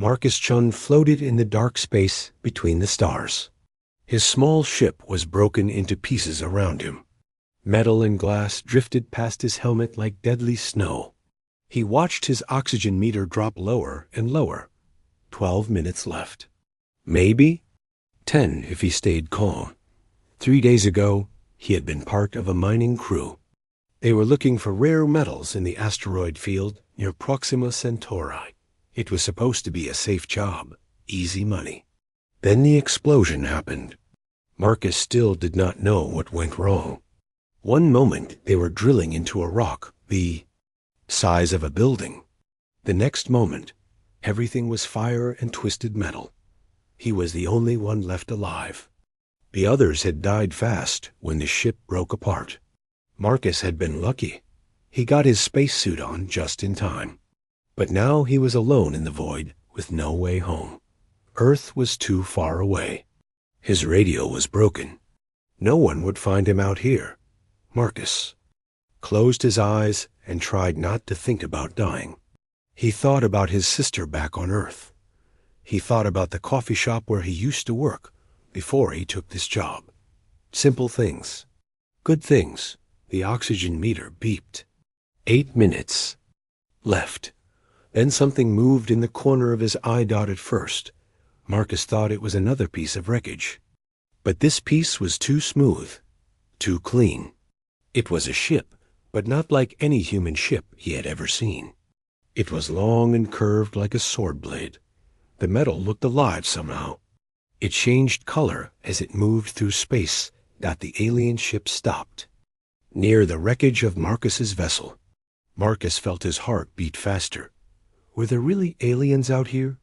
Marcus Chun floated in the dark space between the stars. His small ship was broken into pieces around him. Metal and glass drifted past his helmet like deadly snow. He watched his oxygen meter drop lower and lower. 12 minutes left. Maybe 10 if he stayed calm. 3 days ago, he had been part of a mining crew. They were looking for rare metals in the asteroid field near Proxima Centauri. It was supposed to be a safe job, easy money. Then the explosion happened. Marcus still did not know what went wrong. One moment they were drilling into a rock, the size of a building. The next moment, everything was fire and twisted metal. He was the only one left alive. The others had died fast when the ship broke apart. Marcus had been lucky. He got his spacesuit on just in time. But now he was alone in the void with no way home. Earth was too far away. His radio was broken. No one would find him out here. Marcus closed his eyes and tried not to think about dying. He thought about his sister back on Earth. He thought about the coffee shop where he used to work before he took this job. Simple things. Good things. The oxygen meter beeped. 8 minutes left. Then something moved in the corner of his eye dot at first. Marcus thought it was another piece of wreckage. But this piece was too smooth, too clean. It was a ship, but not like any human ship he had ever seen. It was long and curved like a sword blade. The metal looked alive somehow. It changed color as it moved through space. The alien ship stopped. Near the wreckage of Marcus's vessel. Marcus felt his heart beat faster. Were there really aliens out here?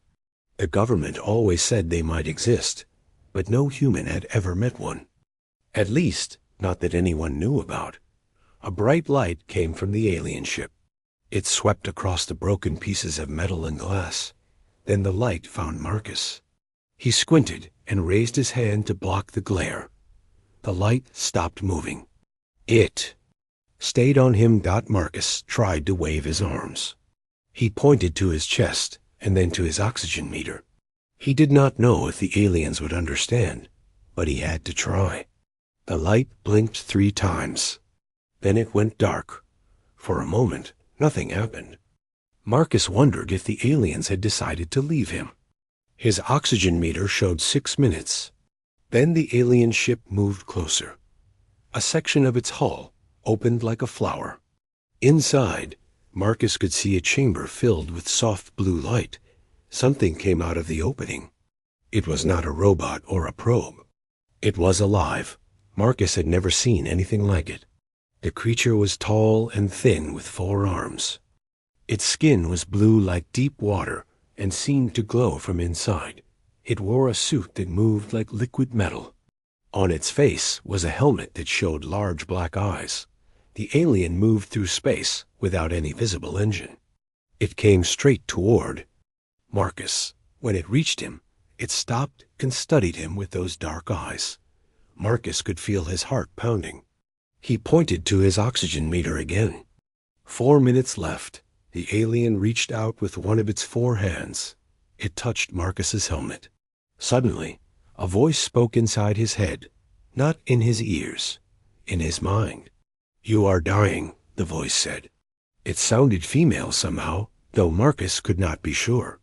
The government always said they might exist, but no human had ever met one. At least, not that anyone knew about. A bright light came from the alien ship. It swept across the broken pieces of metal and glass. Then the light found Marcus. He squinted and raised his hand to block the glare. The light stopped moving. It stayed on him. Marcus tried to wave his arms. He pointed to his chest and then to his oxygen meter. He did not know if the aliens would understand, but he had to try. The light blinked 3 times. Then it went dark. For a moment, nothing happened. Marcus wondered if the aliens had decided to leave him. His oxygen meter showed 6 minutes. Then the alien ship moved closer. A section of its hull opened like a flower. Inside, Marcus could see a chamber filled with soft blue light. Something came out of the opening. It was not a robot or a probe. It was alive. Marcus had never seen anything like it. The creature was tall and thin with 4 arms. Its skin was blue like deep water and seemed to glow from inside. It wore a suit that moved like liquid metal. On its face was a helmet that showed large black eyes. The alien moved through space without any visible engine. It came straight toward Marcus. When it reached him, it stopped and studied him with those dark eyes. Marcus could feel his heart pounding. He pointed to his oxygen meter again. 4 minutes left. The alien reached out with one of its 4 hands. It touched Marcus's helmet. Suddenly, a voice spoke inside his head, not in his ears, in his mind. "You are dying," the voice said. It sounded female somehow, though Marcus could not be sure.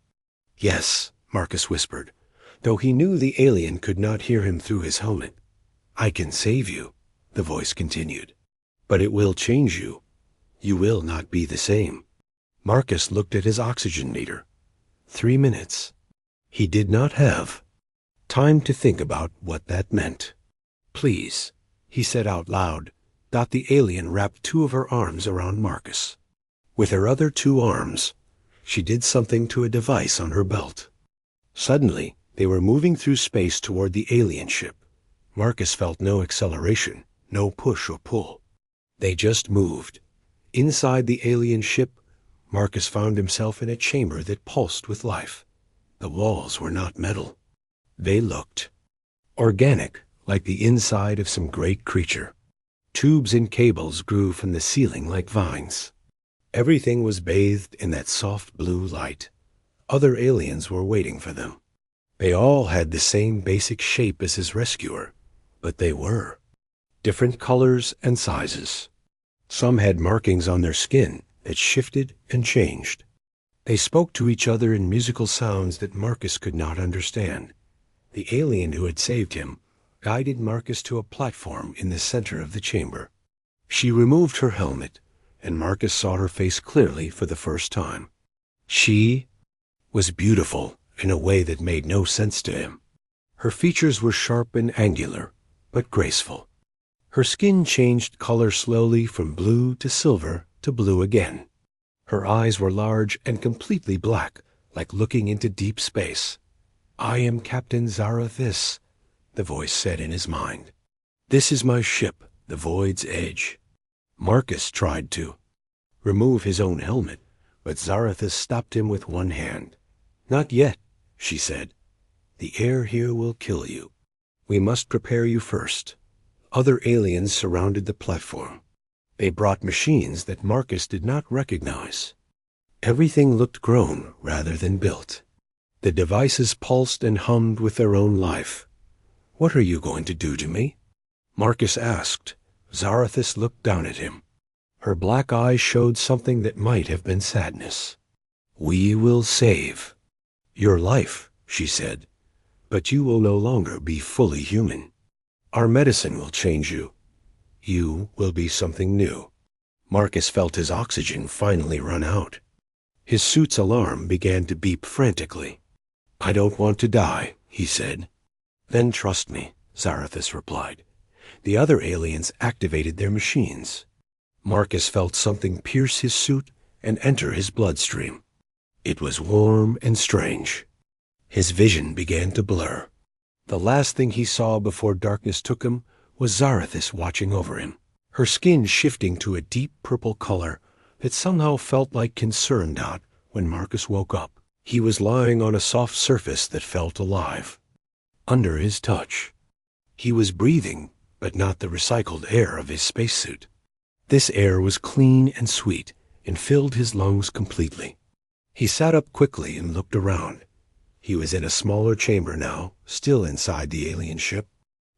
"Yes," Marcus whispered, though he knew the alien could not hear him through his helmet. "I can save you," the voice continued. "But it will change you. You will not be the same." Marcus looked at his oxygen meter. 3 minutes. He did not have time to think about what that meant. "Please," he said out loud. The alien wrapped 2 of her arms around Marcus. With her other 2 arms, she did something to a device on her belt. Suddenly, they were moving through space toward the alien ship. Marcus felt no acceleration, no push or pull. They just moved. Inside the alien ship, Marcus found himself in a chamber that pulsed with life. The walls were not metal. They looked organic, like the inside of some great creature. Tubes and cables grew from the ceiling like vines. Everything was bathed in that soft blue light. other aliens were waiting for them. They all had the same basic shape as his rescuer, but they were different colors and sizes. Some had markings on their skin that shifted and changed. They spoke to each other in musical sounds that Marcus could not understand. The alien who had saved him guided Marcus to a platform in the center of the chamber. She removed her helmet, and Marcus saw her face clearly for the first time. She was beautiful in a way that made no sense to him. Her features were sharp and angular, but graceful. Her skin changed color slowly from blue to silver to blue again. Her eyes were large and completely black, like looking into deep space. "I am Captain Zarathis," the voice said in his mind. "This is my ship, the Void's Edge." Marcus tried to remove his own helmet, but Zarathis stopped him with one hand. "Not yet," she said. "The air here will kill you. We must prepare you first." Other aliens surrounded the platform. They brought machines that Marcus did not recognize. Everything looked grown rather than built. The devices pulsed and hummed with their own life. "What are you going to do to me?" Marcus asked. Zarathis looked down at him. Her black eyes showed something that might have been sadness. "We will save your life," she said, "but you will no longer be fully human. Our medicine will change you. You will be something new." Marcus felt his oxygen finally run out. His suit's alarm began to beep frantically. "I don't want to die," he said. "Then trust me," Zarathis replied. The other aliens activated their machines. Marcus felt something pierce his suit and enter his bloodstream. It was warm and strange. His vision began to blur. The last thing he saw before darkness took him was Zarathis watching over him, her skin shifting to a deep purple color that somehow felt like concern dot when Marcus woke up. He was lying on a soft surface that felt alive. Under his touch, he was breathing, but not the recycled air of his spacesuit. This air was clean and sweet and filled his lungs completely. He sat up quickly and looked around. He was in a smaller chamber now, still inside the alien ship.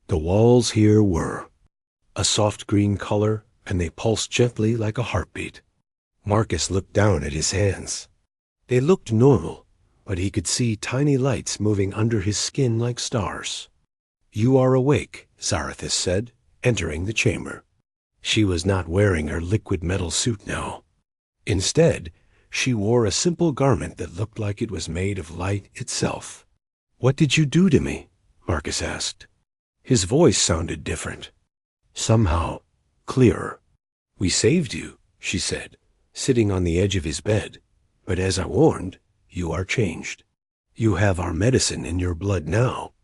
The walls here were a soft green color, and they pulsed gently like a heartbeat. Marcus looked down at his hands. They looked normal, but he could see tiny lights moving under his skin like stars. "You are awake," Zarathis said, entering the chamber. She was not wearing her liquid metal suit now. Instead, she wore a simple garment that looked like it was made of light itself. "What did you do to me?" Marcus asked. His voice sounded different, somehow clearer. "We saved you," she said, sitting on the edge of his bed. "But as I warned, you are changed. You have our medicine in your blood now.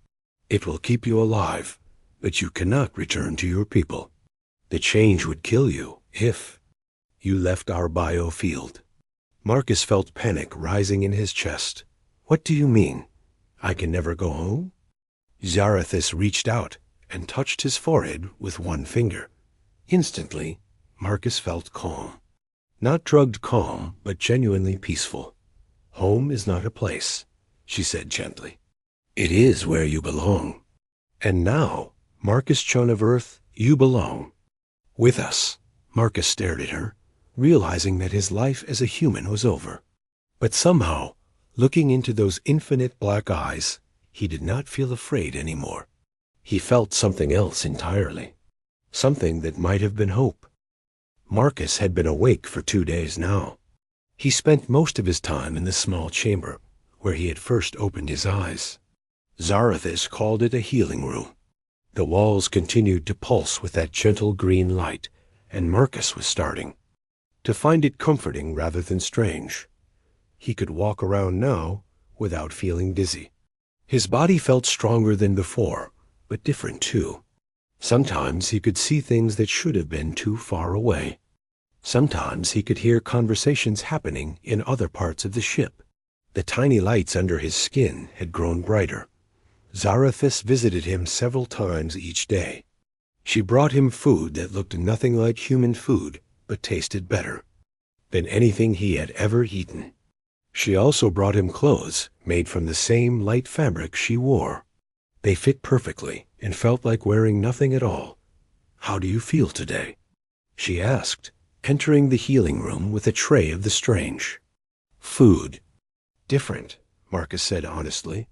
It will keep you alive, but you cannot return to your people. The change would kill you if you left our biofield." Marcus felt panic rising in his chest. "What do you mean? I can never go home?" Zarathis reached out and touched his forehead with one finger. Instantly, Marcus felt calm. Not drugged calm, but genuinely peaceful. "Home is not a place," she said gently. "It is where you belong. And now, Marcus Chun of Earth, you belong with us." Marcus stared at her, realizing that his life as a human was over. But somehow, looking into those infinite black eyes, he did not feel afraid anymore. He felt something else entirely, something that might have been hope. Marcus had been awake for 2 days now. He spent most of his time in the small chamber where he had first opened his eyes. Zarathis called it a healing room. The walls continued to pulse with that gentle green light, and Marcus was starting to find it comforting rather than strange. He could walk around now without feeling dizzy. His body felt stronger than before, but different too. Sometimes he could see things that should have been too far away. Sometimes he could hear conversations happening in other parts of the ship. The tiny lights under his skin had grown brighter. Zarathis visited him several times each day. She brought him food that looked nothing like human food, but tasted better than anything he had ever eaten. She also brought him clothes made from the same light fabric she wore. They fit perfectly and felt like wearing nothing at all. "How do you feel today?" she asked, entering the healing room with a tray of the strange. "Food." "Different," Marcus said honestly.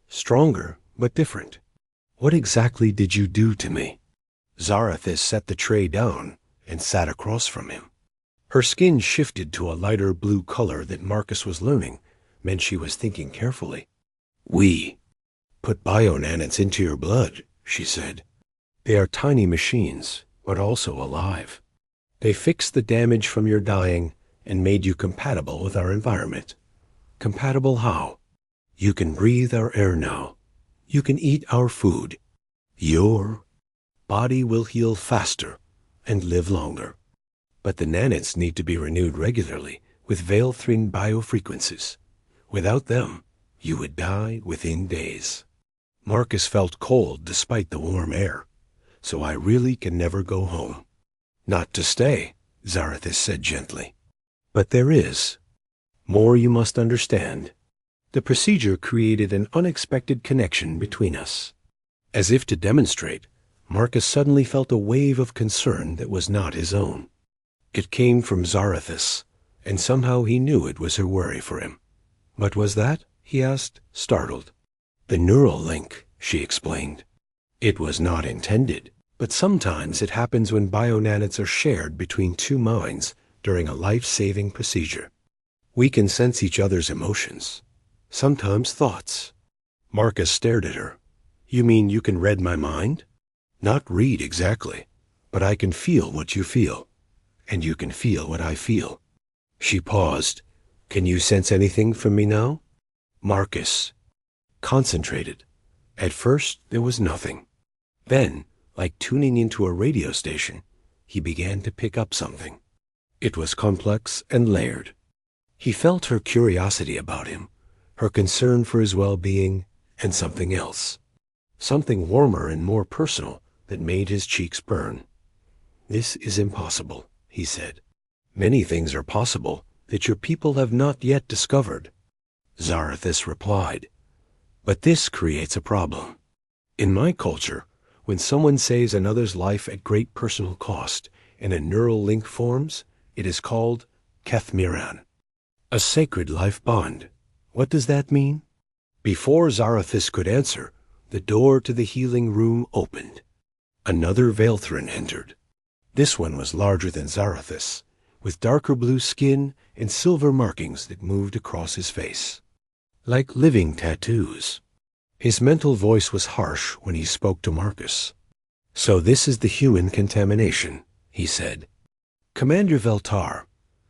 "Stronger, but different." "What exactly did you do to me?" Zarathis set the tray down and sat across from him. Her skin shifted to a lighter blue color that Marcus was learning meant she was thinking carefully. "We put bionanites into your blood," she said. "They are tiny machines, but also alive. They fixed the damage from your dying and made you compatible with our environment." "Compatible how?" "You can breathe our air now. You can eat our food. Your body will heal faster and live longer. But the nanites need to be renewed regularly with Veilthrin biofrequencies. Without them, you would die within days." Marcus felt cold despite the warm air. "So I really can never go home." "Not to stay," Zarathis said gently. "But there is more you must understand." The procedure created an unexpected connection between us. As if to demonstrate, Marcus suddenly felt a wave of concern that was not his own. It came from Zarathis, and somehow he knew it was her worry for him. "What was that?" he asked, startled. "The neural link," she explained. "It was not intended, but sometimes it happens when bionanites are shared between two minds during a life-saving procedure. We can sense each other's emotions, sometimes thoughts." Marcus stared at her. "You mean you can read my mind?" "Not read exactly, but I can feel what you feel, and you can feel what I feel." She paused. "Can you sense anything from me now?" Marcus concentrated. At first there was nothing. Then, like tuning into a radio station, he began to pick up something. It was complex and layered. He felt her curiosity about him, her concern for his well-being, and something else. Something warmer and more personal that made his cheeks burn. "This is impossible," he said. "Many things are possible that your people have not yet discovered." Zarathis replied, "But this creates a problem. In my culture, when someone saves another's life at great personal cost and a neural link forms, it is called Kethmiran, a sacred life bond. What does that mean?" Before Zarathis could answer, the door to the healing room opened. Another Veilthrin entered. This one was larger than Zarathis, with darker blue skin and silver markings that moved across his face, like living tattoos. His mental voice was harsh when he spoke to Marcus. "So this is the human contamination," he said. "Commander Veltar,"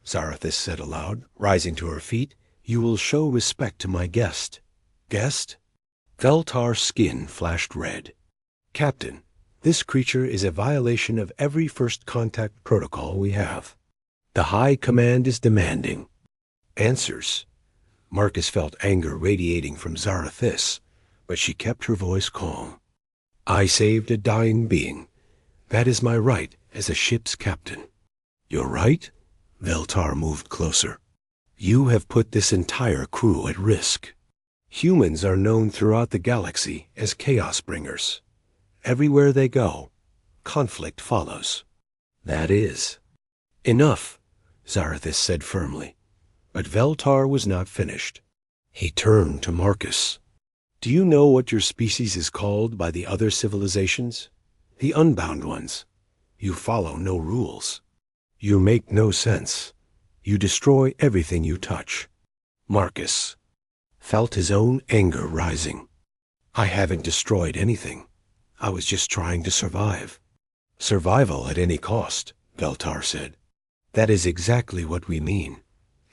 Zarathis said aloud, rising to her feet, "you will show respect to my guest." "Guest?" Veltar's skin flashed red. "Captain, this creature is a violation of every first contact protocol we have. The High Command is demanding answers." Marcus felt anger radiating from Zarathis, but she kept her voice calm. "I saved a dying being. That is my right as a ship's captain." "Your right?" Veltar moved closer. "You have put this entire crew at risk. Humans are known throughout the galaxy as chaos bringers. Everywhere they go, conflict follows." "That is." "Enough," Zarathis said firmly. But Veltar was not finished. He turned to Marcus. "Do you know what your species is called by the other civilizations? The unbound ones. You follow no rules. You make no sense. You destroy everything you touch." Marcus felt his own anger rising. "I haven't destroyed anything. I was just trying to survive." "Survival at any cost," Veltar said. "That is exactly what we mean.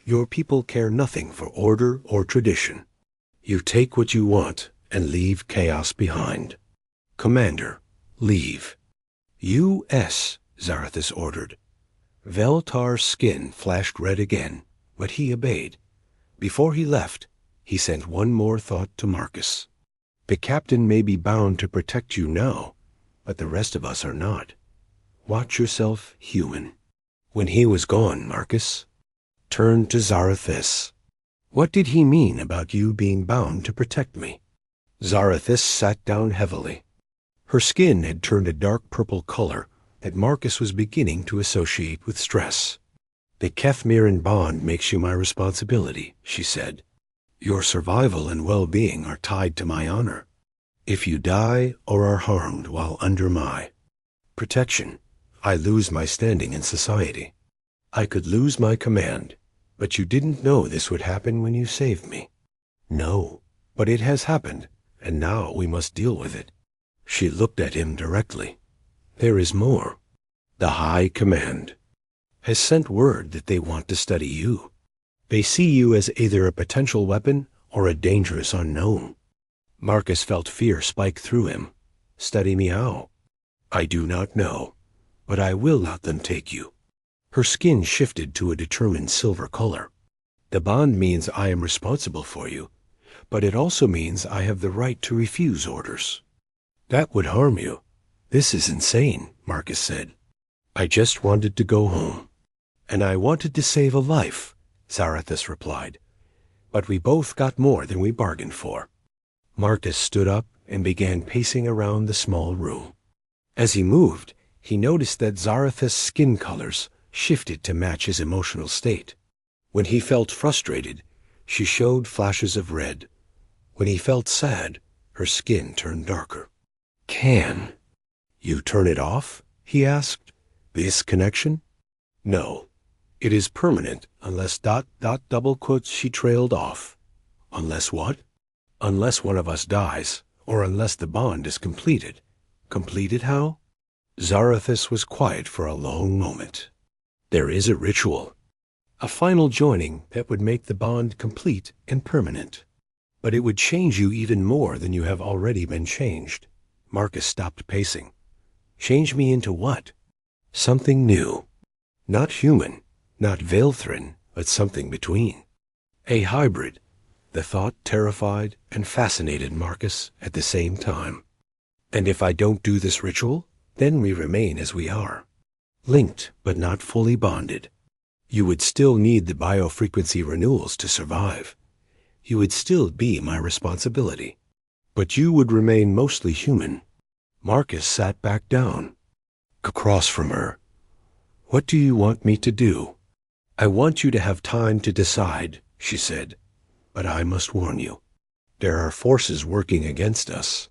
Your people care nothing for order or tradition. You take what you want and leave chaos behind. Commander, leave." "U.S.," Zarathis ordered. Veltar's skin flashed red again, but he obeyed. Before he left, he sent one more thought to Marcus. "The captain may be bound to protect you now, but the rest of us are not. Watch yourself human." When he was gone, Marcus turned to Zarathis. What did he mean about you being bound to protect me? Zarathis sat down heavily. Her skin had turned a dark purple color that Marcus was beginning to associate with stress. The Kethmiran bond makes you my responsibility, she said. Your survival and well-being are tied to my honor. If you die or are harmed while under my protection, I lose my standing in society. I could lose my command, but you didn't know this would happen when you saved me. No, but it has happened, and now we must deal with it. She looked at him directly. There is more. The High Command has sent word that they want to study you. They see you as either a potential weapon or a dangerous unknown. Marcus felt fear spike through him. Study me how? I do not know, but I will let them take you. Her skin shifted to a determined silver color. The bond means I am responsible for you, but it also means I have the right to refuse orders. That would harm you. This is insane, Marcus said. I just wanted to go home. And I wanted to save a life, Zarathis replied. But we both got more than we bargained for. Marcus stood up and began pacing around the small room. As he moved, he noticed that Zarathis' skin colors shifted to match his emotional state. When he felt frustrated, she showed flashes of red. When he felt sad, her skin turned darker. Can you turn it off? He asked. This connection? No. It is permanent unless ... she trailed off. Unless what? Unless one of us dies, or unless the bond is completed. Completed how? Zarathis was quiet for a long moment. There is a ritual. A final joining that would make the bond complete and permanent. But it would change you even more than you have already been changed. Marcus stopped pacing. Change me into what? Something new. Not human. Not Velthrin, but something between. A hybrid. The thought terrified and fascinated Marcus at the same time. And if I don't do this ritual, then we remain as we are. Linked, but not fully bonded. You would still need the biofrequency renewals to survive. You would still be my responsibility. But you would remain mostly human. Marcus sat back down, across from her. What do you want me to do? I want you to have time to decide, she said. But I must warn you. There are forces working against us.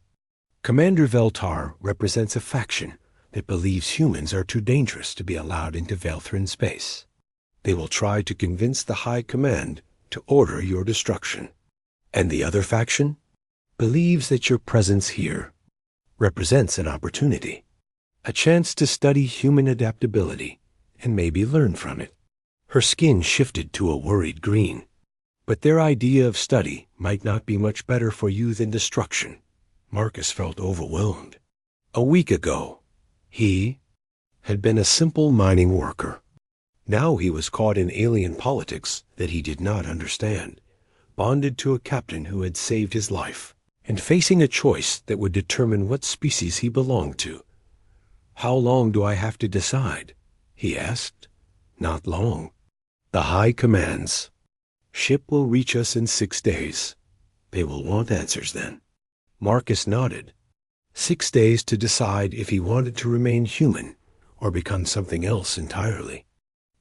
Commander Veltar represents a faction that believes humans are too dangerous to be allowed into Velthrin space. They will try to convince the High Command to order your destruction. And the other faction believes that your presence here represents an opportunity, a chance to study human adaptability and maybe learn from it. Her skin shifted to a worried green. But their idea of study might not be much better for you than destruction. Marcus felt overwhelmed. A week ago, he had been a simple mining worker. Now he was caught in alien politics that he did not understand, bonded to a captain who had saved his life, and facing a choice that would determine what species he belonged to. How long do I have to decide? He asked. Not long. The High commands. Ship will reach us in 6 days. They will want answers then. Marcus nodded. 6 days to decide if he wanted to remain human or become something else entirely.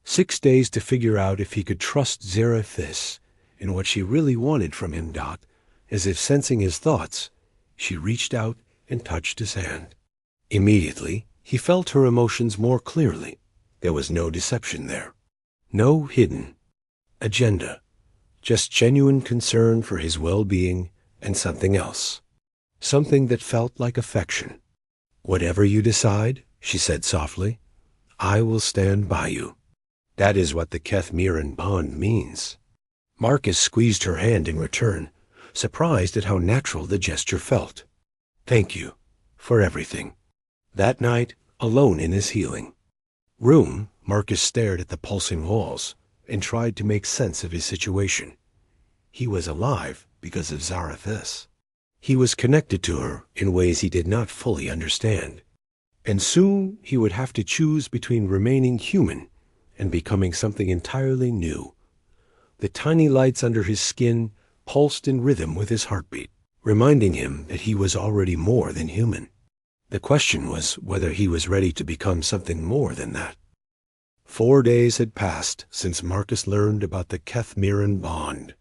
6 days to figure out if he could trust Zarathis and what she really wanted from him. As if sensing his thoughts, she reached out and touched his hand. Immediately, he felt her emotions more clearly. There was no deception there. No hidden agenda. Just genuine concern for his well-being and something else. Something that felt like affection. Whatever you decide, she said softly, I will stand by you. That is what the Kethmiran bond means. Marcus squeezed her hand in return, surprised at how natural the gesture felt. Thank you for everything. That night, alone in his healing room, Marcus stared at the pulsing walls and tried to make sense of his situation. He was alive because of Zarathis. He was connected to her in ways he did not fully understand. And soon he would have to choose between remaining human and becoming something entirely new. The tiny lights under his skin pulsed in rhythm with his heartbeat, reminding him that he was already more than human. The question was whether he was ready to become something more than that. 4 days had passed since Marcus learned about the Kethmiran bond.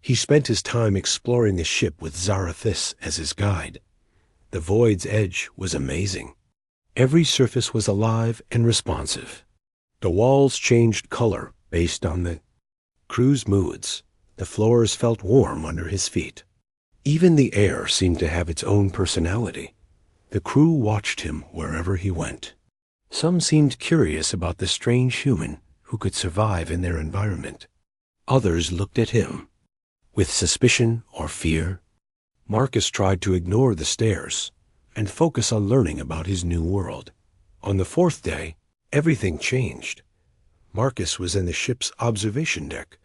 He spent his time exploring the ship with Zarathis as his guide. The void's edge was amazing. Every surface was alive and responsive. The walls changed color based on the crew's moods. The floors felt warm under his feet. Even the air seemed to have its own personality. The crew watched him wherever he went. Some seemed curious about the strange human who could survive in their environment. Others looked at him with suspicion or fear. Marcus tried to ignore the stares and focus on learning about his new world. On the 4th day, everything changed. Marcus was in the ship's observation deck,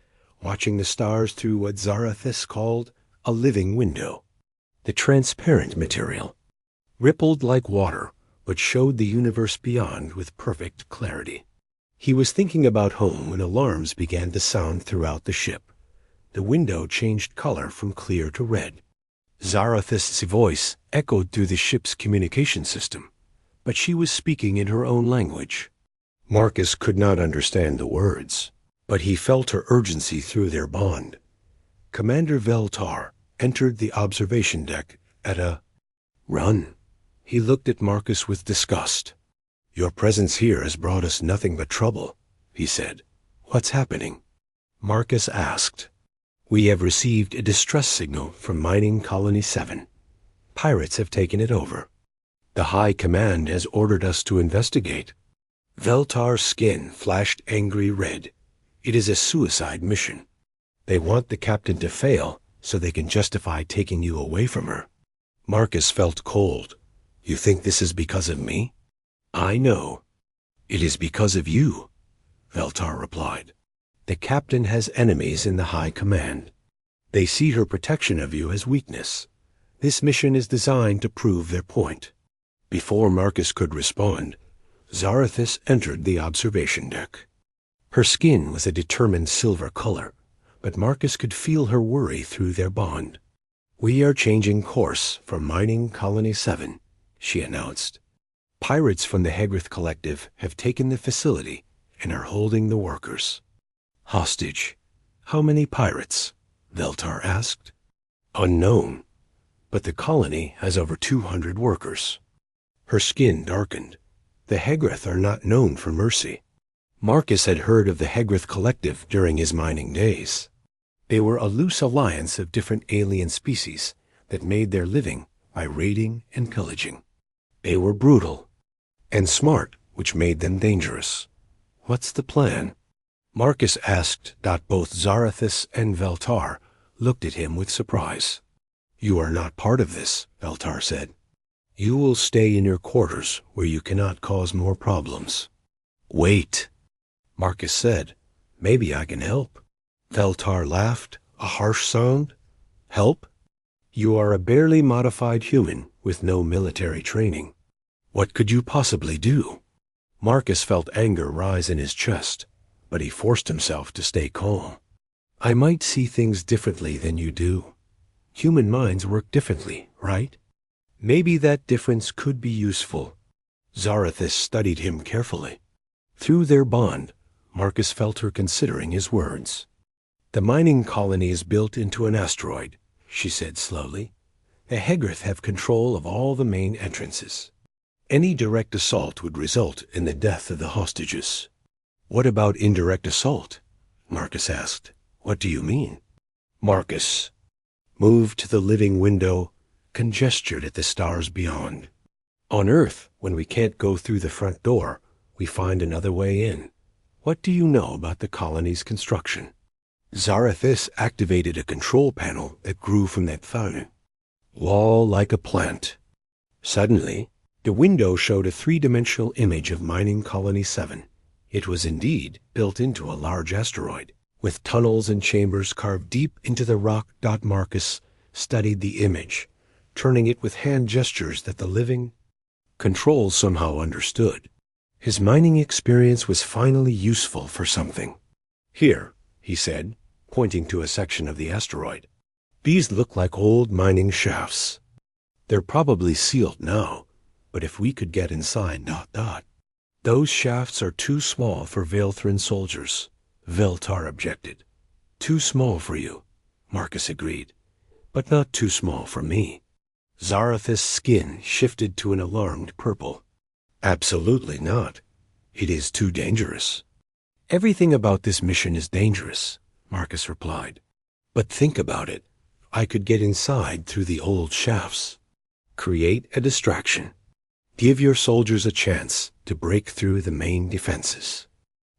watching the stars through what Zarathis called a living window. The transparent material rippled like water, but showed the universe beyond with perfect clarity. He was thinking about home when alarms began to sound throughout the ship. The window changed color from clear to red. Zarathis' voice echoed through the ship's communication system, but she was speaking in her own language. Marcus could not understand the words, but he felt her urgency through their bond. Commander Veltar entered the observation deck at a run. He looked at Marcus with disgust. "Your presence here has brought us nothing but trouble," he said. "What's happening?" Marcus asked. "We have received a distress signal from Mining Colony 7. Pirates have taken it over. The High Command has ordered us to investigate." Veltar's skin flashed angry red. "It is a suicide mission. They want the captain to fail so they can justify taking you away from her." Marcus felt cold. "You think this is because of me?" "I know. It is because of you," Veltar replied. "The captain has enemies in the High Command. They see her protection of you as weakness. This mission is designed to prove their point." Before Marcus could respond, Zarathis entered the observation deck. Her skin was a determined silver color, but Marcus could feel her worry through their bond. "We are changing course from Mining Colony 7, she announced. "Pirates from the Hegrith Collective have taken the facility and are holding the workers." "Hostage. How many pirates?" Veltar asked. "Unknown, but the colony has over 200 workers." Her skin darkened. "The Hegrith are not known for mercy." Marcus had heard of the Hegrith Collective during his mining days. They were a loose alliance of different alien species that made their living by raiding and pillaging. They were brutal and smart, which made them dangerous. "What's the plan?" Marcus asked. Both Zarathis and Veltar looked at him with surprise. "You are not part of this," Veltar said. "You will stay in your quarters where you cannot cause more problems." "Wait," Marcus said. "Maybe I can help." Veltar laughed, a harsh sound. "Help? You are a barely modified human with no military training. What could you possibly do?" Marcus felt anger rise in his chest, but he forced himself to stay calm. "I might see things differently than you do. Human minds work differently, right? Maybe that difference could be useful." Zarathis studied him carefully. Through their bond, Marcus felt her considering his words. "The mining colony is built into an asteroid," she said slowly. "The Hegrith have control of all the main entrances. Any direct assault would result in the death of the hostages." "What about indirect assault?" Marcus asked. "What do you mean?" Marcus moved to the living window, congestured at the stars beyond. "On Earth, when we can't go through the front door, we find another way in. What do you know about the colony's construction?" Zarathis activated a control panel that grew from that funnel, wall like a plant. Suddenly, the window showed a three-dimensional image of Mining Colony 7. It was indeed built into a large asteroid, with tunnels and chambers carved deep into the rock. Marcus studied the image, turning it with hand gestures that the living control somehow understood. His mining experience was finally useful for something. "Here," he said, pointing to a section of the asteroid. These look like old mining shafts. They're probably sealed now, but if we could get inside ... Those shafts are too small for Veilthrin soldiers, Veltar objected. Too small for you, Marcus agreed, but not too small for me. Zarathus' skin shifted to an alarmed purple. Absolutely not. It is too dangerous. Everything about this mission is dangerous, Marcus replied. But think about it. I could get inside through the old shafts. Create a distraction. Give your soldiers a chance to break through the main defenses.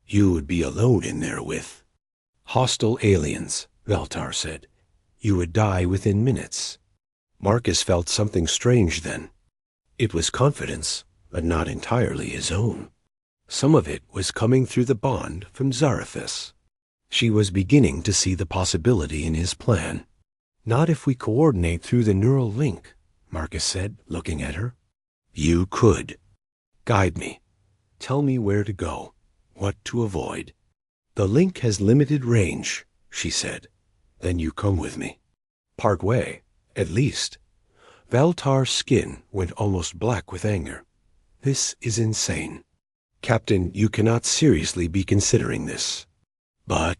You would be alone in there with hostile aliens, Veltar said. You would die within minutes. Marcus felt something strange then. It was confidence, but not entirely his own. Some of it was coming through the bond from Zarathus. She was beginning to see the possibility in his plan. Not if we coordinate through the neural link, Marcus said, looking at her. You could. Guide me. Tell me where to go, what to avoid. The link has limited range, she said. Then you come with me. Part way, at least. Veltar's skin went almost black with anger. This is insane. Captain, you cannot seriously be considering this. But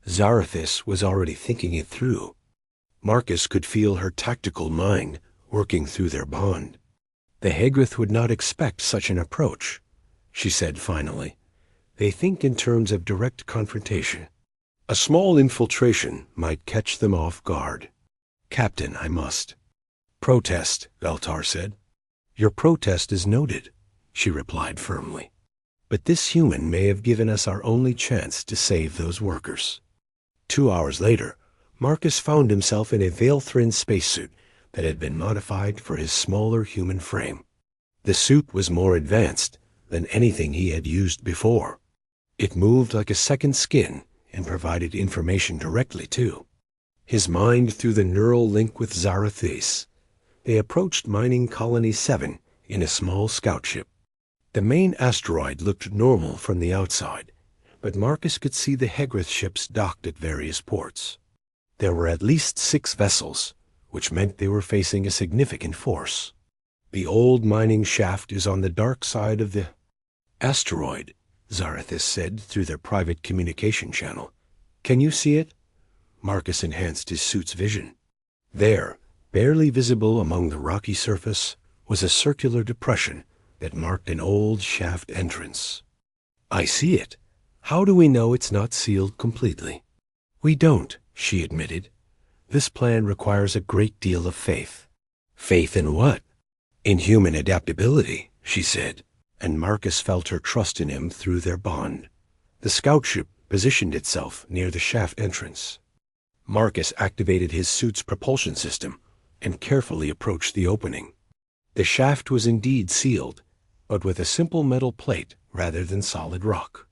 Zarathus was already thinking it through. Marcus could feel her tactical mind working through their bond. The Hegrith would not expect such an approach, she said finally. They think in terms of direct confrontation. A small infiltration might catch them off guard. Captain, I must. Protest, Veltar said. Your protest is noted, she replied firmly. But this human may have given us our only chance to save those workers. 2 hours later, Marcus found himself in a Veilthrin spacesuit that had been modified for his smaller human frame. The suit was more advanced than anything he had used before. It moved like a second skin and provided information directly too. His mind through the neural link with Zarathus. They approached Mining Colony 7 in a small scout ship. The main asteroid looked normal from the outside, but Marcus could see the Hegrith ships docked at various ports. There were at least 6 vessels, which meant they were facing a significant force. The old mining shaft is on the dark side of the asteroid, Zarathus said through their private communication channel. Can you see it? Marcus enhanced his suit's vision. There, barely visible among the rocky surface, was a circular depression that marked an old shaft entrance. I see it. How do we know it's not sealed completely? We don't, she admitted. This plan requires a great deal of faith. Faith in what? In human adaptability, she said, and Marcus felt her trust in him through their bond. The scout ship positioned itself near the shaft entrance. Marcus activated his suit's propulsion system and carefully approached the opening. The shaft was indeed sealed, but with a simple metal plate rather than solid rock.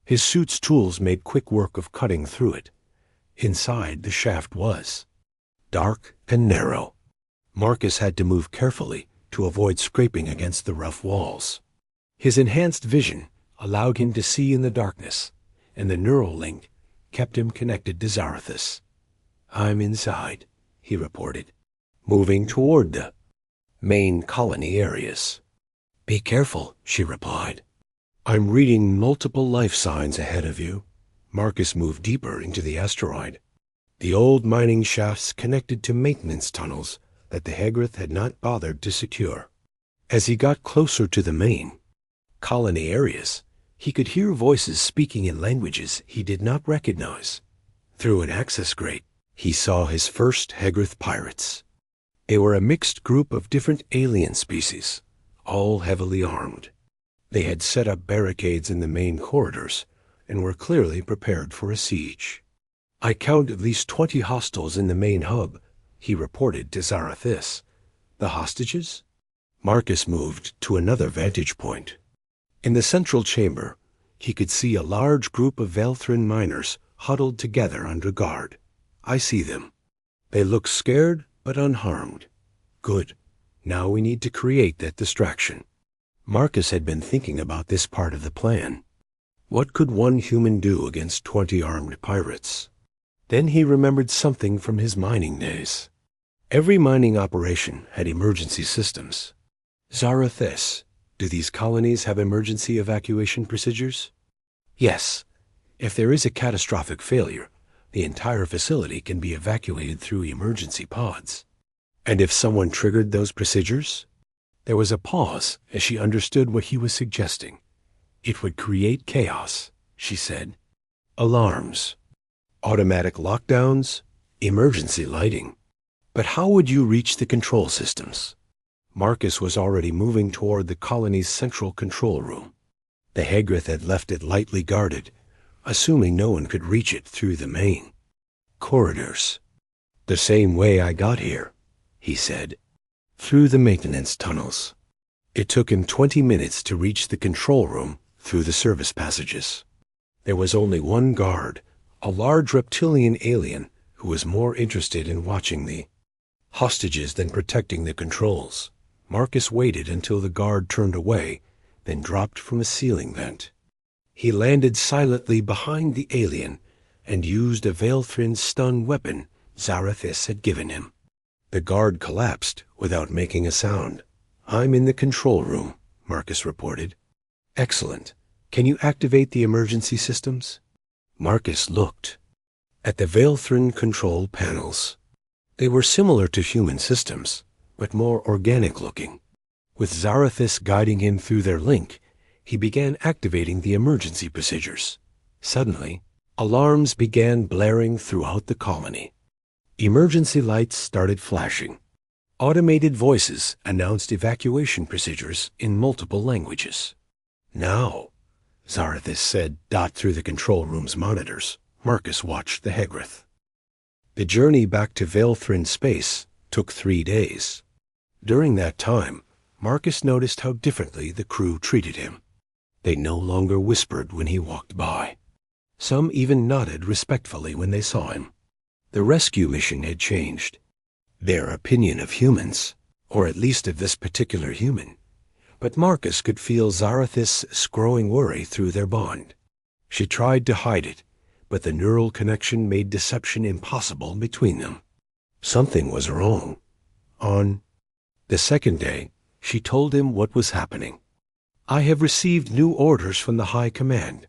His suit's tools made quick work of cutting through it. Inside the shaft was dark and narrow. Marcus had to move carefully to avoid scraping against the rough walls. His enhanced vision allowed him to see in the darkness, and the neural link kept him connected to Zarathus. I'm inside, he reported, moving toward the main colony areas. Be careful, she replied. I'm reading multiple life signs ahead of you. Marcus moved deeper into the asteroid. The old mining shafts connected to maintenance tunnels that the Hegrith had not bothered to secure. As he got closer to the main colony areas, he could hear voices speaking in languages he did not recognize. Through an access grate, he saw his first Hegrith pirates. They were a mixed group of different alien species, all heavily armed. They had set up barricades in the main corridors and were clearly prepared for a siege. I count at least 20 hostiles in the main hub, he reported to Zarathus. The hostages? Marcus moved to another vantage point. In the central chamber, he could see a large group of Veilthrin miners huddled together under guard. I see them. They look scared but unharmed. Good. Now we need to create that distraction. Marcus had been thinking about this part of the plan. What could one human do against 20 armed pirates? Then he remembered something from his mining days. Every mining operation had emergency systems. Zarathis, do these colonies have emergency evacuation procedures? Yes. If there is a catastrophic failure, the entire facility can be evacuated through emergency pods. And if someone triggered those procedures? There was a pause as she understood what he was suggesting. It would create chaos, she said. Alarms, automatic lockdowns, emergency lighting. But how would you reach the control systems? Marcus was already moving toward the colony's central control room. The Hegrith had left it lightly guarded, assuming no one could reach it through the main corridors. The same way I got here, he said, through the maintenance tunnels. It took him 20 minutes to reach the control room through the service passages. There was only one guard, a large reptilian alien who was more interested in watching the hostages than protecting the controls. Marcus waited until the guard turned away, then dropped from a ceiling vent. He landed silently behind the alien and used a Veilthrin stun weapon Zarathis had given him. The guard collapsed without making a sound. I'm in the control room, Marcus reported. Excellent. Can you activate the emergency systems? Marcus looked at the Veilthrin control panels. They were similar to human systems, but more organic looking. With Zarathis guiding him through their link, he began activating the emergency procedures. Suddenly, alarms began blaring throughout the colony. Emergency lights started flashing. Automated voices announced evacuation procedures in multiple languages. Now, Zarathis said, through the control room's monitors. Marcus watched the Hegrith. The journey back to Veilthrin space took 3 days. During that time, Marcus noticed how differently the crew treated him. They no longer whispered when he walked by. Some even nodded respectfully when they saw him. The rescue mission had changed. Their opinion of humans, or at least of this particular human. But Marcus could feel Zarathis' growing worry through their bond. She tried to hide it, but the neural connection made deception impossible between them. Something was wrong. On the second day, she told him what was happening. I have received new orders from the High Command,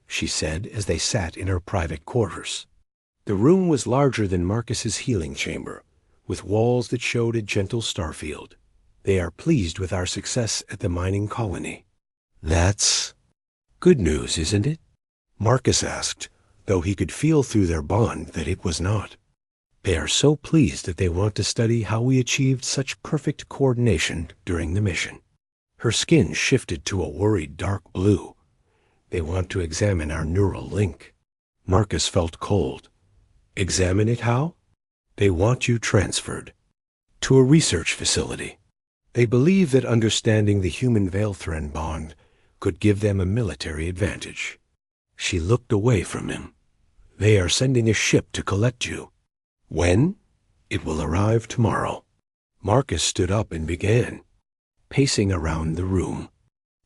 she said as they sat in her private quarters. The room was larger than Marcus's healing chamber, with walls that showed a gentle starfield. They are pleased with our success at the mining colony. That's good news, isn't it? Marcus asked, though he could feel through their bond that it was not. They are so pleased that they want to study how we achieved such perfect coordination during the mission. Her skin shifted to a worried dark blue. They want to examine our neural link. Marcus felt cold. Examine it how? They want you transferred to a research facility. They believe that understanding the human Veilthrin bond could give them a military advantage. She looked away from him. They are sending a ship to collect you. When? It will arrive tomorrow. Marcus stood up and began pacing around the room.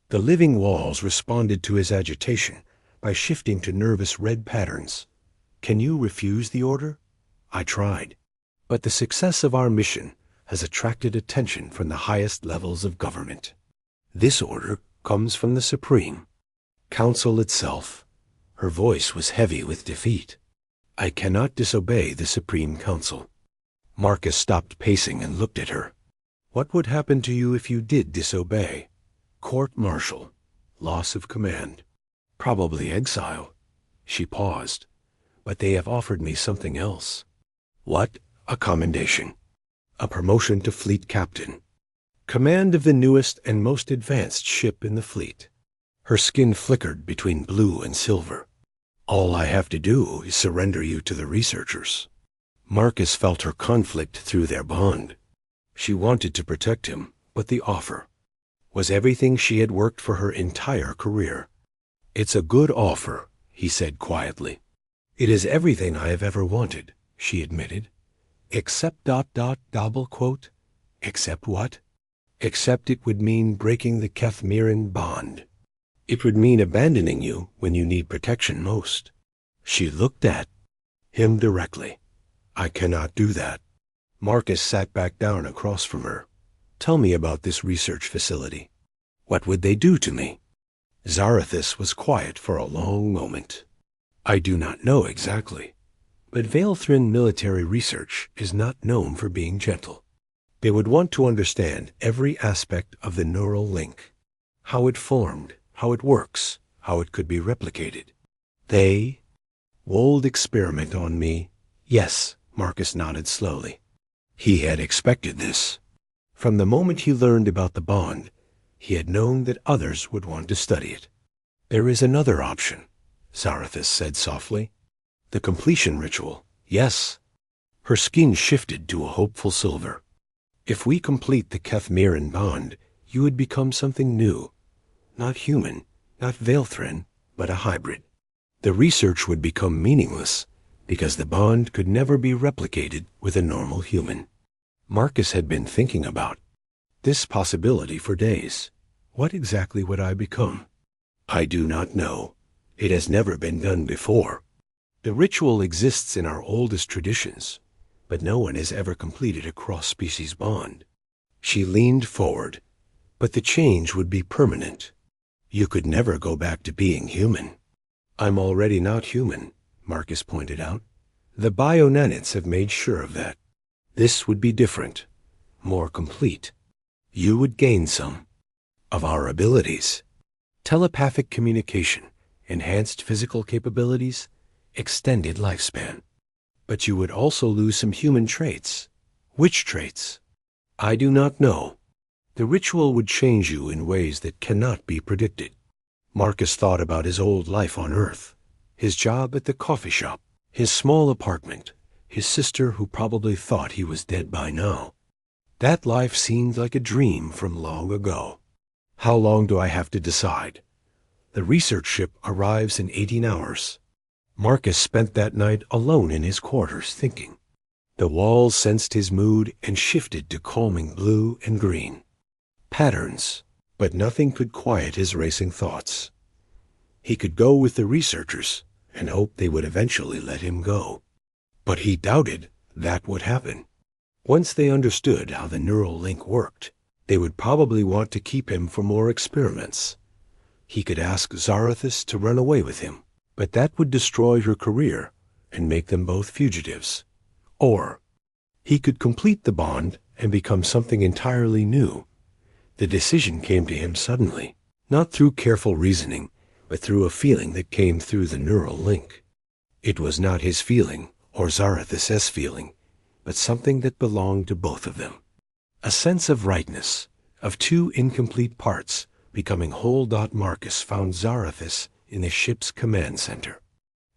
The living walls responded to his agitation by shifting to nervous red patterns. Can you refuse the order? I tried. But the success of our mission has attracted attention from the highest levels of government. This order comes from the Supreme Council itself. Her voice was heavy with defeat. I cannot disobey the Supreme Council. Marcus stopped pacing and looked at her. What would happen to you if you did disobey? Court-martial, loss of command, probably exile. She paused. But they have offered me something else. What? A commendation. A promotion to fleet captain. Command of the newest and most advanced ship in the fleet. Her skin flickered between blue and silver. All I have to do is surrender you to the researchers. Marcus felt her conflict through their bond. She wanted to protect him, but the offer was everything she had worked for her entire career. It's a good offer, he said quietly. It is everything I have ever wanted, she admitted. Except ... Except what? Except it would mean breaking the Kethmiran bond. It would mean abandoning you when you need protection most. She looked at him directly. I cannot do that. Marcus sat back down across from her. Tell me about this research facility. What would they do to me? Zarathus was quiet for a long moment. I do not know exactly, but Veilthrin military research is not known for being gentle. They would want to understand every aspect of the neural link, how it formed, how it works, how it could be replicated. They would experiment on me. Yes, Marcus nodded slowly. He had expected this. From the moment he learned about the bond, he had known that others would want to study it. There is another option, Zarathus said softly. The completion ritual. Yes. Her skin shifted to a hopeful silver. If we complete the Kethmiran bond, you would become something new. Not human, not Veilthrin, but a hybrid. The research would become meaningless, because the bond could never be replicated with a normal human. Marcus had been thinking about this possibility for days. What exactly would I become? I do not know. It has never been done before. The ritual exists in our oldest traditions, but no one has ever completed a cross-species bond. She leaned forward, but the change would be permanent. You could never go back to being human. I'm already not human, Marcus pointed out. The bio-nanites have made sure of that. This would be different, more complete. You would gain some of our abilities. Telepathic communication, enhanced physical capabilities, extended lifespan. But you would also lose some human traits. Which traits? I do not know. The ritual would change you in ways that cannot be predicted. Marcus thought about his old life on Earth, his job at the coffee shop, his small apartment, his sister who probably thought he was dead by now. That life seemed like a dream from long ago. How long do I have to decide? The research ship arrives in 18 hours. Marcus spent that night alone in his quarters thinking. The walls sensed his mood and shifted to calming blue and green. Patterns, but nothing could quiet his racing thoughts. He could go with the researchers and hope they would eventually let him go. But he doubted that would happen. Once they understood how the neural link worked, they would probably want to keep him for more experiments. He could ask Zarathus to run away with him, but that would destroy her career and make them both fugitives. Or he could complete the bond and become something entirely new. The decision came to him suddenly, not through careful reasoning, but through a feeling that came through the neural link. It was not his feeling or Zarathus's feeling, but something that belonged to both of them. A sense of rightness, of two incomplete parts becoming whole. Marcus found Zarathus in the ship's command center.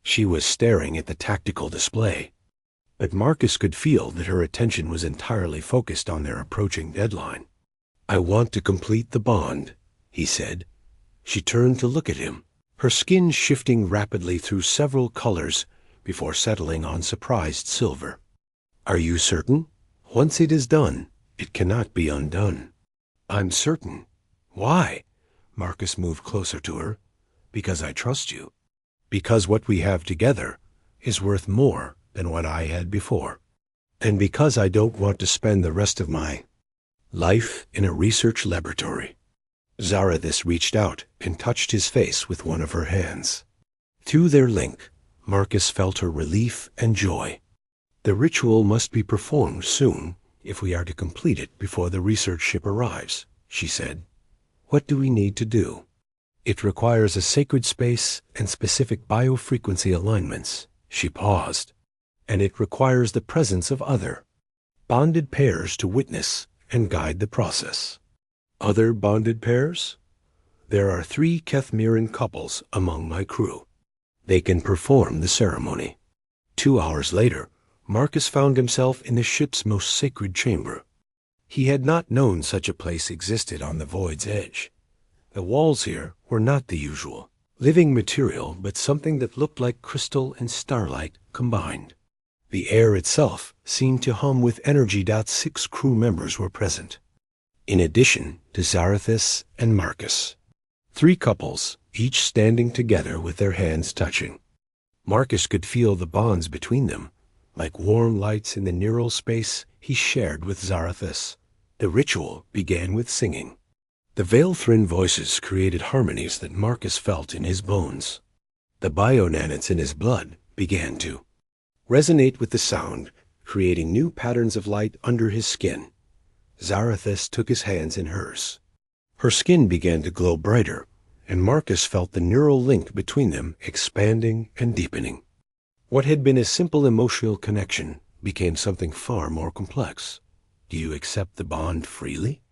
She was staring at the tactical display, but Marcus could feel that her attention was entirely focused on their approaching deadline. I want to complete the bond, he said. She turned to look at him, her skin shifting rapidly through several colors before settling on surprised silver. Are you certain? Once it is done, it cannot be undone. I'm certain. Why? Marcus moved closer to her. Because I trust you. Because what we have together is worth more than what I had before. And because I don't want to spend the rest of my life in a research laboratory. Zarathus reached out and touched his face with one of her hands. Through their link, Marcus felt her relief and joy. The ritual must be performed soon if we are to complete it before the research ship arrives, she said. What do we need to do? It requires a sacred space and specific biofrequency alignments. She paused. And it requires the presence of other bonded pairs to witness and guide the process. Other bonded pairs? There are 3 Kethmiran couples among my crew. They can perform the ceremony. 2 hours later, Marcus found himself in the ship's most sacred chamber. He had not known such a place existed on the void's edge. The walls here were not the usual living material, but something that looked like crystal and starlight combined. The air itself seemed to hum with energy. 6 crew members were present, in addition to Zarathus and Marcus. 3 couples, each standing together with their hands touching. Marcus could feel the bonds between them, like warm lights in the neural space he shared with Zarathus. The ritual began with singing. The Veilthrin voices created harmonies that Marcus felt in his bones. The bionanites in his blood began to resonate with the sound, creating new patterns of light under his skin. Zarathus took his hands in hers. Her skin began to glow brighter, and Marcus felt the neural link between them expanding and deepening. What had been a simple emotional connection became something far more complex. "Do you accept the bond freely?"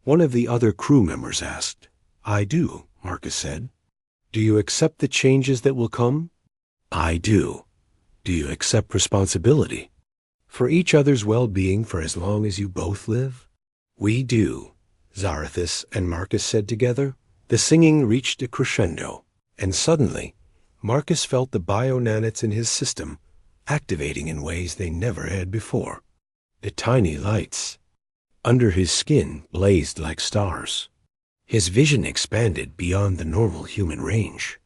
one of the other crew members asked. "I do," Marcus said. "Do you accept the changes that will come?" "I do." "Do you accept responsibility for each other's well-being for as long as you both live?" "We do," Zarathus and Marcus said together. The singing reached a crescendo, and suddenly Marcus felt the bionanites in his system activating in ways they never had before. The tiny lights under his skin blazed like stars. His vision expanded beyond the normal human range.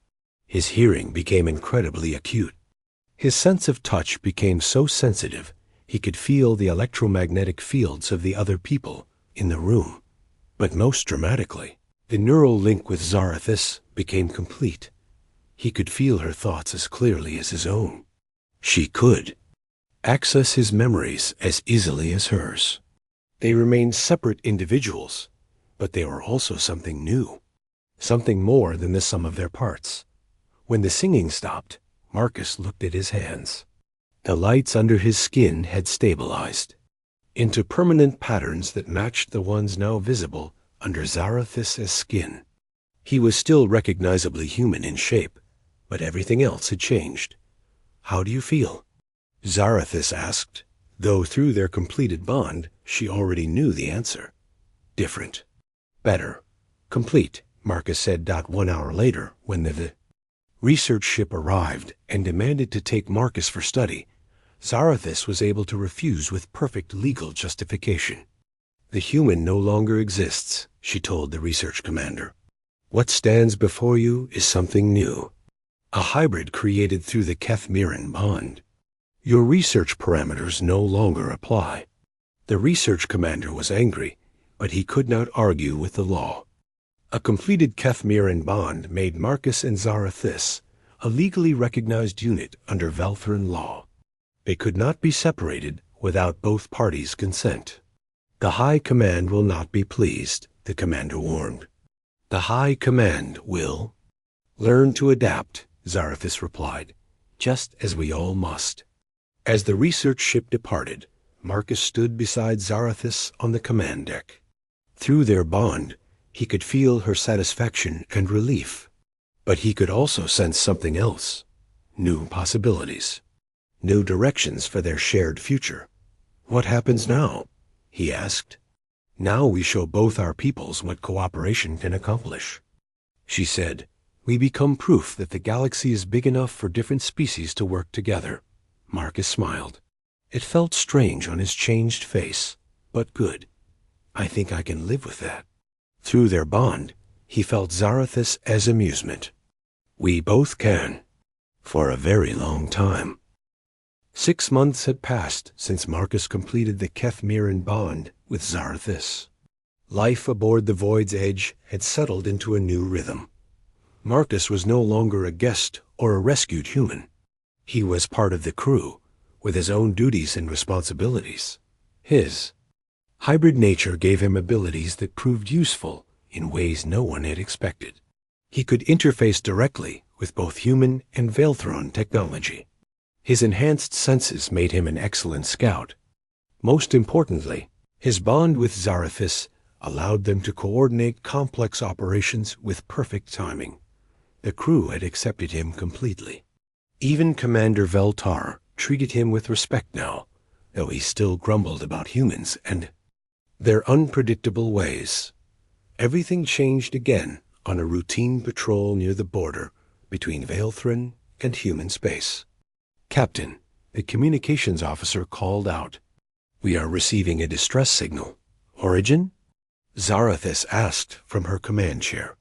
His hearing became incredibly acute. His sense of touch became so sensitive he could feel the electromagnetic fields of the other people in the room. But most dramatically, the neural link with Zarathus became complete. He could feel her thoughts as clearly as his own. She could access his memories as easily as hers. They remained separate individuals, but they were also something new, something more than the sum of their parts. When the singing stopped, Marcus looked at his hands. The lights under his skin had stabilized into permanent patterns that matched the ones now visible under Zarathus's skin. He was still recognizably human in shape, but everything else had changed. "How do you feel?" Zarathus asked, though through their completed bond, she already knew the answer. "Different. Better. Complete," Marcus said. 1 hour later, when the research ship arrived and demanded to take Marcus for study, Zarathus was able to refuse with perfect legal justification. "The human no longer exists," she told the research commander. "What stands before you is something new, a hybrid created through the Keth-Miran bond. Your research parameters no longer apply." The research commander was angry, but he could not argue with the law. A completed Keth-Miran bond made Marcus and Zarathus a legally recognized unit under Veilthrin law. They could not be separated without both parties' consent. "The High Command will not be pleased," the commander warned. "The High Command will learn to adapt," Zarathus replied, "just as we all must." As the research ship departed, Marcus stood beside Zarathus on the command deck. Through their bond, he could feel her satisfaction and relief, but he could also sense something else: new possibilities, new directions for their shared future. "What happens now?" he asked. "Now we show both our peoples what cooperation can accomplish," she said. "We become proof that the galaxy is big enough for different species to work together." Marcus smiled. It felt strange on his changed face, but good. "I think I can live with that." Through their bond, he felt Zarathus as amusement. "We both can, for a very long time." 6 months had passed since Marcus completed the Keth-Miran bond with Zarathus. Life aboard the Void's Edge had settled into a new rhythm. Marcus was no longer a guest or a rescued human. He was part of the crew, with his own duties and responsibilities. His hybrid nature gave him abilities that proved useful in ways no one had expected. He could interface directly with both human and Veilthron technology. His enhanced senses made him an excellent scout. Most importantly, his bond with Zarathus allowed them to coordinate complex operations with perfect timing. The crew had accepted him completely. Even Commander Veltar treated him with respect now, though he still grumbled about humans and their unpredictable ways. Everything changed again on a routine patrol near the border between Veilthrin and human space. "Captain," the communications officer called out. "We are receiving a distress signal. Origin?" Zarathus asked from her command chair.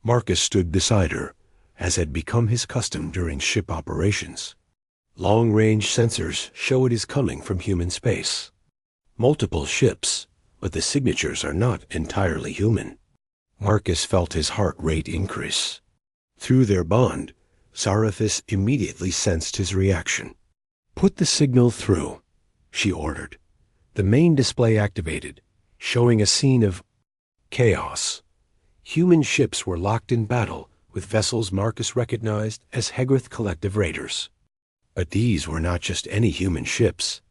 Marcus stood beside her, as had become his custom during ship operations. Long-range sensors show it is coming from human space. Multiple ships, but the signatures are not entirely human. Marcus felt his heart rate increase. Through their bond, Zarathis immediately sensed his reaction. "Put the signal through," she ordered. The main display activated, showing a scene of chaos. Human ships were locked in battle with vessels Marcus recognized as Hegrith Collective Raiders. But these were not just any human ships.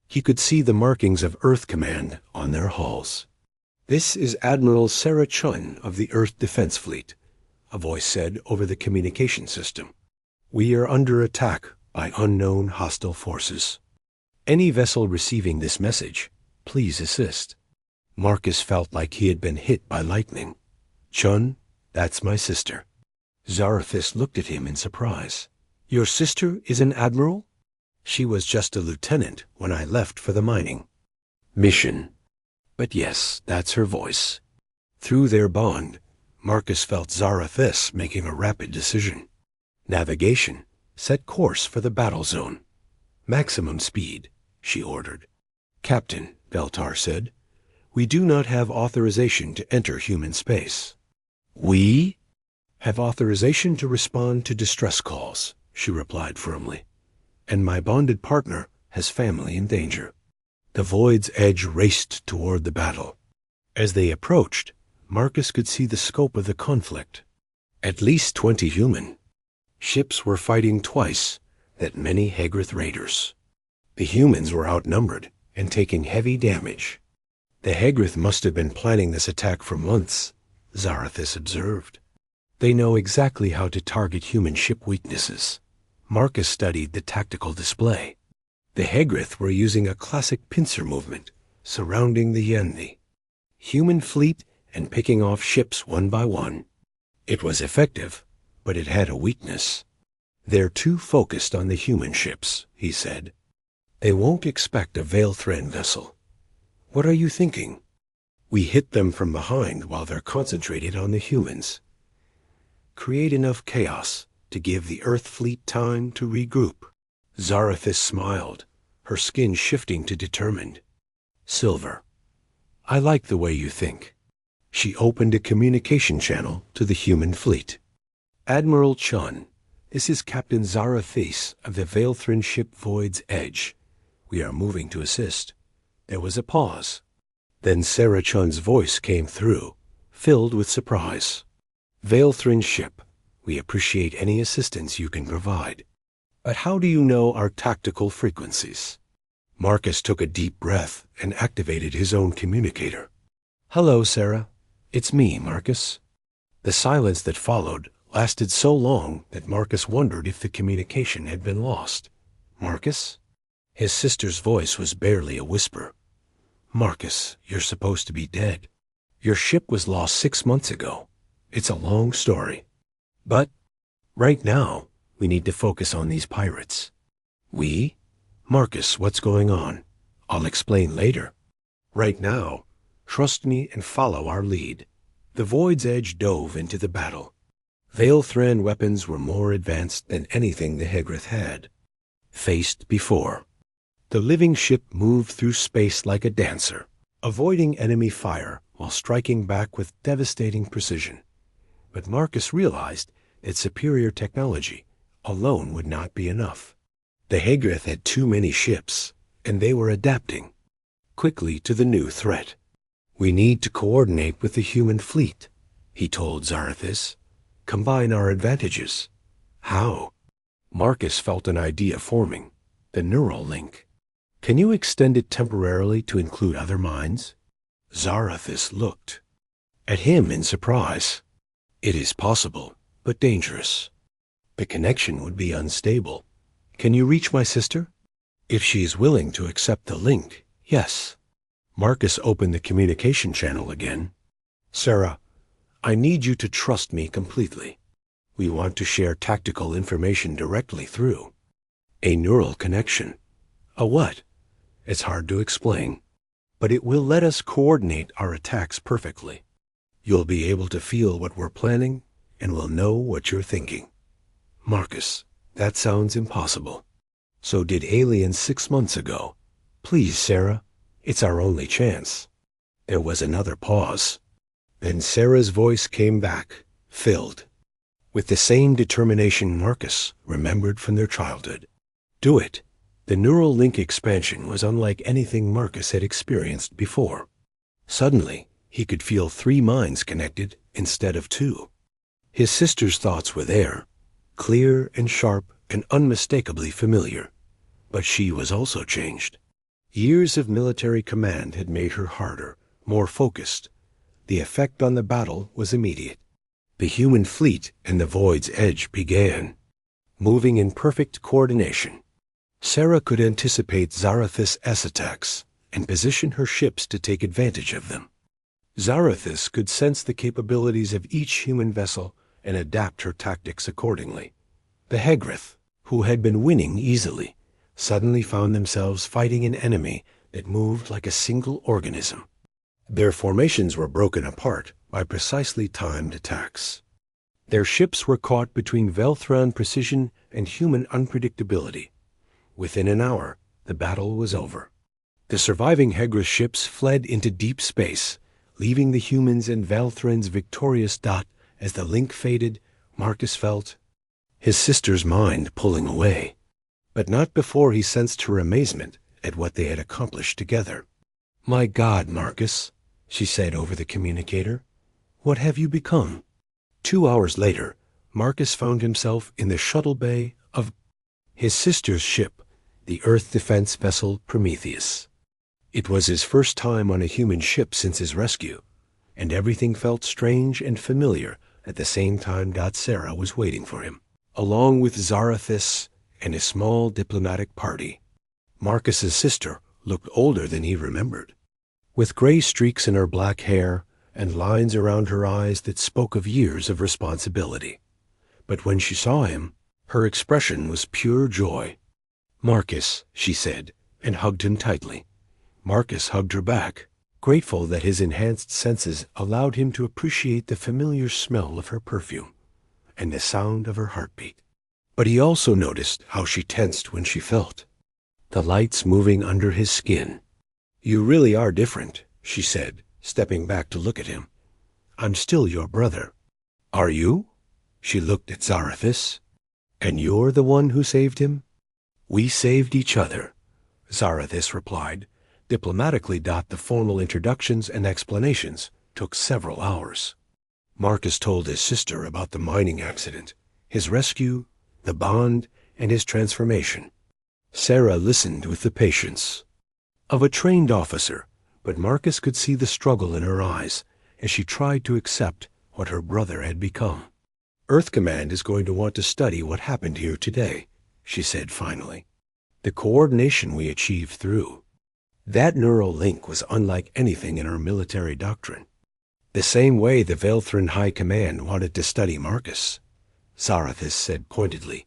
He could see the markings of Earth Command on their hulls. "This is Admiral Sarah Chun of the Earth Defense Fleet," a voice said over the communication system. "We are under attack by unknown hostile forces. Any vessel receiving this message, please assist." Marcus felt like he had been hit by lightning. "Chun, that's my sister." Zarathis looked at him in surprise. "Your sister is an admiral?" "She was just a lieutenant when I left for the mining mission." But yes, that's her voice. Through their bond, Marcus felt Zarathis making a rapid decision. "Navigation, set course for the battle zone. Maximum speed," she ordered. "Captain," Veltar said, "we do not have authorization to enter human space." "We have authorization to respond to distress calls," she replied firmly. "And my bonded partner has family in danger." The Void's edge raced toward the battle. As they approached, Marcus could see the scope of the conflict. At least 20 human ships were fighting twice that many Hegrith raiders. The humans were outnumbered and taking heavy damage. The Hegrith must have been planning this attack for months, Zarathis observed. They know exactly how to target human ship weaknesses. Marcus studied the tactical display. The Hegrith were using a classic pincer movement, surrounding the Yendi human fleet and picking off ships one by one. It was effective, but it had a weakness. "They're too focused on the human ships," he said. "They won't expect a Veilthran vessel." "What are you thinking?" "We hit them from behind while they're concentrated on the humans. Create enough chaos to give the Earth fleet time to regroup." Zarathis smiled, her skin shifting to determined. "Silver, I like the way you think." She opened a communication channel to the human fleet. "Admiral Chun, this is Captain Zarathis of the Veilthran ship Void's Edge. We are moving to assist." There was a pause. Then Sarah Chun's voice came through, filled with surprise. "Veilthran ship, we appreciate any assistance you can provide. But how do you know our tactical frequencies?" Marcus took a deep breath and activated his own communicator. "Hello, Sarah. It's me, Marcus." The silence that followed lasted so long that Marcus wondered if the communication had been lost. "Marcus?" His sister's voice was barely a whisper. "Marcus, you're supposed to be dead. Your ship was lost 6 months ago. It's a long story. But right now, we need to focus on these pirates." "We?" "Marcus, what's going on? I'll explain later. Right now, trust me and follow our lead." The Void's Edge dove into the battle. Veilthran weapons were more advanced than anything the Hegrith had faced before. The living ship moved through space like a dancer, avoiding enemy fire while striking back with devastating precision. But Marcus realized that superior technology alone would not be enough. The Hegrith had too many ships, and they were adapting quickly to the new threat. "We need to coordinate with the human fleet," he told Zarathis. "Combine our advantages." "How?" Marcus felt an idea forming, the neural link. "Can you extend it temporarily to include other minds?" Zarathis looked at him in surprise. "It is possible, but dangerous. The connection would be unstable. Can you reach my sister?" "If she is willing to accept the link, yes." Marcus opened the communication channel again. "Sarah, I need you to trust me completely. We want to share tactical information directly through a neural connection." "A what?" "It's hard to explain, but it will let us coordinate our attacks perfectly. You'll be able to feel what we're planning, and we'll know what you're thinking." Marcus, that sounds impossible. So did aliens 6 months ago. Please, Sarah, it's our only chance. There was another pause. Then Sarah's voice came back, filled with the same determination Marcus remembered from their childhood. Do it. The neural link expansion was unlike anything Marcus had experienced before. Suddenly, he could feel 3 minds connected instead of 2. His sister's thoughts were there, clear and sharp and unmistakably familiar. But she was also changed. Years of military command had made her harder, more focused. The effect on the battle was immediate. The human fleet and the void's edge began, moving in perfect coordination. Sarah could anticipate Zarathus' attacks and position her ships to take advantage of them. Zarathus could sense the capabilities of each human vessel and adapt her tactics accordingly. The Hegrith, who had been winning easily, suddenly found themselves fighting an enemy that moved like a single organism. Their formations were broken apart by precisely timed attacks. Their ships were caught between Velthran precision and human unpredictability. Within an hour, the battle was over. The surviving Hegrith ships fled into deep space, leaving the humans and Velthran's victorious dot. As the link faded, Marcus felt his sister's mind pulling away, but not before he sensed her amazement at what they had accomplished together. "My God, Marcus," she said over the communicator, "what have you become?" 2 hours later, Marcus found himself in the shuttle bay of his sister's ship, the Earth defense vessel Prometheus. It was his first time on a human ship since his rescue, and everything felt strange and familiar at the same time. Sarah was waiting for him, along with Zarathus and a small diplomatic party. Marcus's sister looked older than he remembered, with gray streaks in her black hair and lines around her eyes that spoke of years of responsibility. But when she saw him, her expression was pure joy. "Marcus," she said, and hugged him tightly. Marcus hugged her back, grateful that his enhanced senses allowed him to appreciate the familiar smell of her perfume and the sound of her heartbeat. But he also noticed how she tensed when she felt the lights moving under his skin. "You really are different," she said, stepping back to look at him. "I'm still your brother." "Are you?" She looked at Zarathus. "And you're the one who saved him?" "We saved each other," Zarathus replied. Diplomatically, the formal introductions and explanations took several hours. Marcus told his sister about the mining accident, his rescue, the bond, and his transformation. Sarah listened with the patience of a trained officer, but Marcus could see the struggle in her eyes as she tried to accept what her brother had become. "Earth Command is going to want to study what happened here today," she said finally. "The coordination we achieved through that neural link was unlike anything in our military doctrine. The same way the Velthran High Command wanted to study Marcus," Zarathus said pointedly.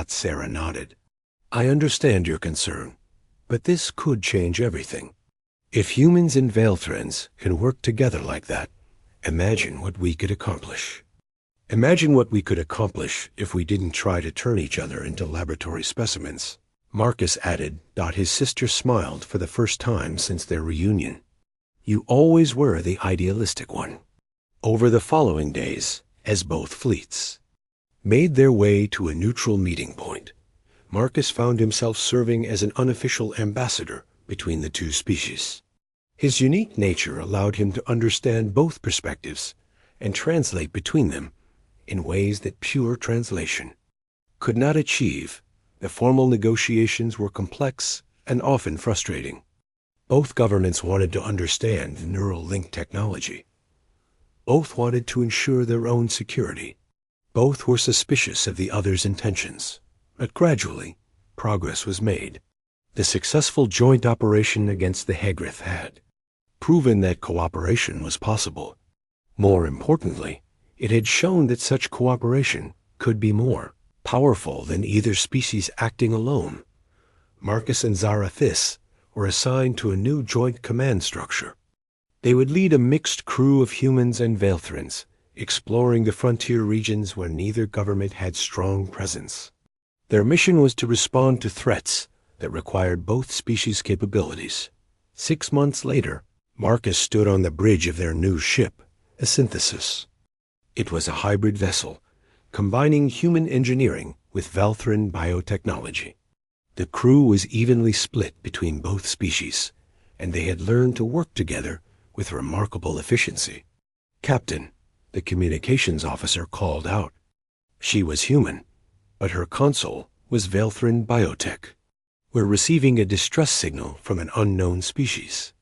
Sarah nodded. "I understand your concern, but this could change everything. If humans and Velthrans can work together like that, imagine what we could accomplish. Imagine what we could accomplish if we didn't try to turn each other into laboratory specimens," Marcus added. His sister smiled for the first time since their reunion. "You always were the idealistic one." Over the following days, as both fleets made their way to a neutral meeting point, Marcus found himself serving as an unofficial ambassador between the two species. His unique nature allowed him to understand both perspectives and translate between them in ways that pure translation could not achieve. The formal negotiations were complex and often frustrating. Both governments wanted to understand the neural link technology. Both wanted to ensure their own security. Both were suspicious of the other's intentions. But gradually, progress was made. The successful joint operation against the Hegrith had proven that cooperation was possible. More importantly, it had shown that such cooperation could be more powerful than either species acting alone. Marcus and Zarathus were assigned to a new joint command structure. They would lead a mixed crew of humans and Velthrans, exploring the frontier regions where neither government had strong presence. Their mission was to respond to threats that required both species' capabilities. 6 months later, Marcus stood on the bridge of their new ship, a synthesis. It was a hybrid vessel, combining human engineering with Valthran biotechnology. The crew was evenly split between both species, and they had learned to work together with remarkable efficiency. "Captain," the communications officer called out. She was human, but her console was Valthran biotech. "We're receiving a distress signal from an unknown species."